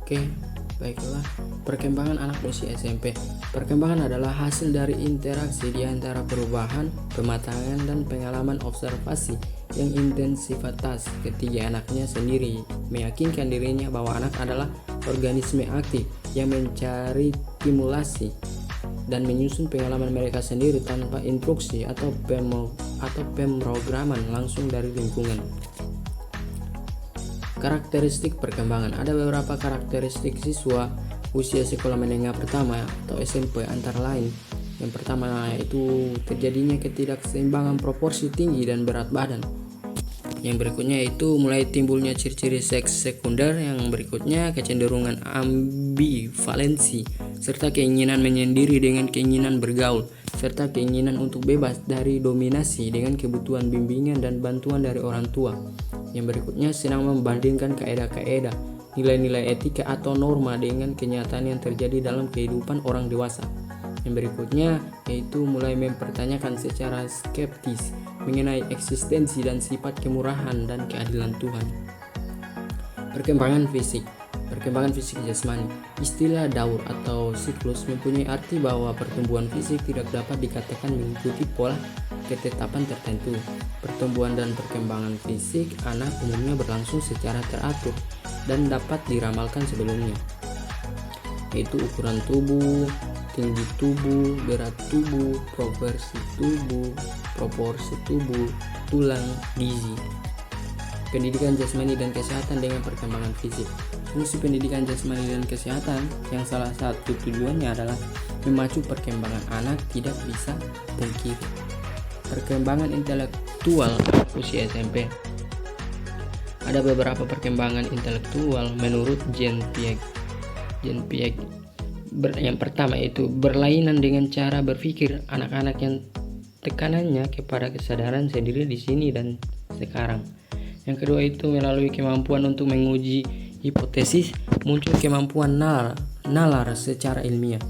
Oke, baiklah. Perkembangan anak usia SMP. Perkembangan adalah hasil dari interaksi di antara perubahan, pematangan, dan pengalaman observasi yang intensitas ketiga anaknya sendiri meyakinkan dirinya bahwa anak adalah organisme aktif yang mencari stimulasi dan menyusun pengalaman mereka sendiri tanpa instruksi atau pemrograman langsung dari lingkungan. Karakteristik perkembangan. Ada beberapa karakteristik siswa usia sekolah menengah pertama atau SMP antara lain. Yang pertama itu terjadinya ketidakseimbangan proporsi tinggi dan berat badan. Yang berikutnya itu mulai timbulnya ciri-ciri seks sekunder. Yang berikutnya kecenderungan ambivalensi serta keinginan menyendiri dengan keinginan bergaul, serta keinginan untuk bebas dari dominasi dengan kebutuhan bimbingan dan bantuan dari orang tua. Yang berikutnya senang membandingkan kaedah-kaedah, nilai-nilai etika atau norma dengan kenyataan yang terjadi dalam kehidupan orang dewasa. Yang berikutnya yaitu mulai mempertanyakan secara skeptis mengenai eksistensi dan sifat kemurahan dan keadilan Tuhan. Perkembangan fisik. Perkembangan fisik jasmani. Istilah daur atau siklus mempunyai arti bahwa pertumbuhan fisik tidak dapat dikatakan mengikuti pola ketetapan tertentu. Pertumbuhan dan perkembangan fisik anak umumnya berlangsung secara teratur dan dapat diramalkan sebelumnya, yaitu ukuran tubuh, tinggi tubuh, berat tubuh, proporsi tubuh, tulang, gizi. Pendidikan jasmani dan kesehatan dengan perkembangan fisik. Fungsi pendidikan jasmani dan kesehatan yang salah satu tujuannya adalah memacu perkembangan anak tidak bisa pungkiri. Perkembangan intelektual usia SMP. Ada beberapa perkembangan intelektual menurut Jean Piaget. Yang pertama itu berlainan dengan cara berpikir anak-anak yang tekanannya kepada kesadaran sendiri di sini dan sekarang. Yang kedua itu melalui kemampuan untuk menguji hipotesis, muncul kemampuan nalar secara ilmiah.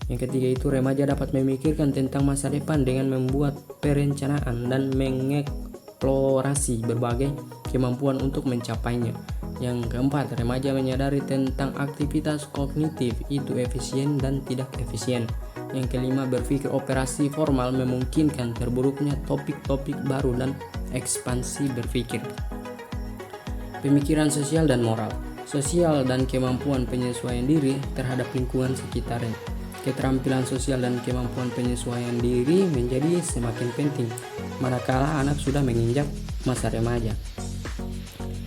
Yang ketiga itu remaja dapat memikirkan tentang masa depan dengan membuat perencanaan dan mengeksplorasi berbagai kemampuan untuk mencapainya. Yang keempat, remaja menyadari tentang aktivitas kognitif itu efisien dan tidak efisien. Yang kelima, berpikir operasi formal memungkinkan terburuknya topik-topik baru dan ekspansi berpikir. Pemikiran sosial dan moral. Sosial dan kemampuan penyesuaian diri terhadap lingkungan sekitarnya. Keterampilan sosial dan kemampuan penyesuaian diri menjadi semakin penting manakala anak sudah menginjak masa remaja.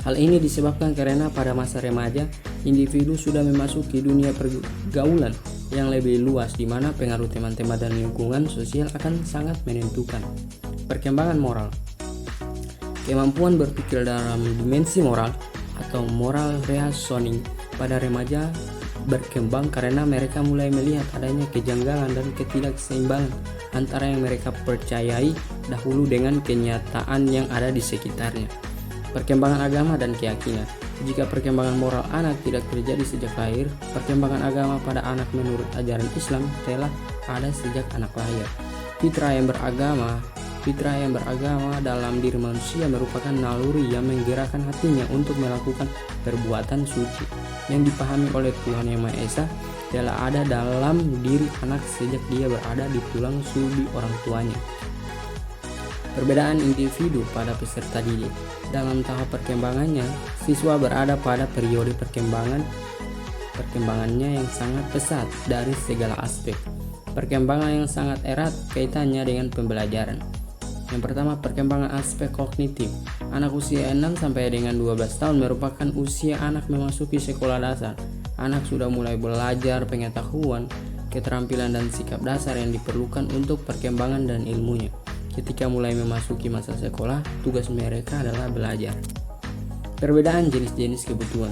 Hal ini disebabkan karena pada masa remaja, individu sudah memasuki dunia pergaulan yang lebih luas di mana pengaruh teman-teman dan lingkungan sosial akan sangat menentukan. Perkembangan moral. Kemampuan berpikir dalam dimensi moral atau moral reasoning pada remaja berkembang karena mereka mulai melihat adanya kejanggalan dan ketidakseimbangan antara yang mereka percayai dahulu dengan kenyataan yang ada di sekitarnya. Perkembangan agama dan keyakinan. Jika perkembangan moral anak tidak terjadi sejak lahir, perkembangan agama pada anak menurut ajaran Islam telah ada sejak anak lahir. Fitrah yang beragama dalam diri manusia merupakan naluri yang menggerakkan hatinya untuk melakukan perbuatan suci yang dipahami oleh Tuhan Yang Maha Esa telah ada dalam diri anak sejak dia berada di tulang sulbi orang tuanya. Perbedaan individu pada peserta didik. Dalam tahap perkembangannya, siswa berada pada periode perkembangannya yang sangat pesat dari segala aspek. Perkembangan yang sangat erat kaitannya dengan pembelajaran. Yang pertama, perkembangan aspek kognitif. Anak usia 6 sampai dengan 12 tahun merupakan usia anak memasuki sekolah dasar. Anak sudah mulai belajar pengetahuan, keterampilan dan sikap dasar yang diperlukan untuk perkembangan dan ilmunya. Ketika mulai memasuki masa sekolah, tugas mereka adalah belajar. Perbedaan jenis-jenis kebutuhan.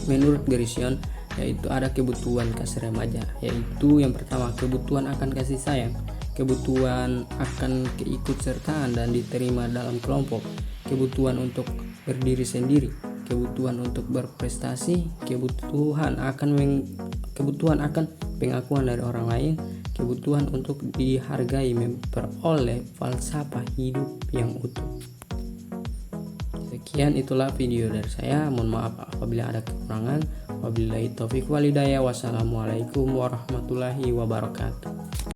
Menurut Gershon, yaitu ada kebutuhan khas remaja, yaitu yang pertama kebutuhan akan kasih sayang, kebutuhan akan keikutsertaan dan diterima dalam kelompok, kebutuhan untuk berdiri sendiri, kebutuhan untuk berprestasi, kebutuhan akan pengakuan dari orang lain, kebutuhan untuk dihargai, memperoleh falsafah hidup yang utuh. Sekian itulah video dari saya, mohon maaf Apabila ada kekurangan, wabillahi taufiq walhidayah. Wassalamualaikum warahmatullahi wabarakatuh.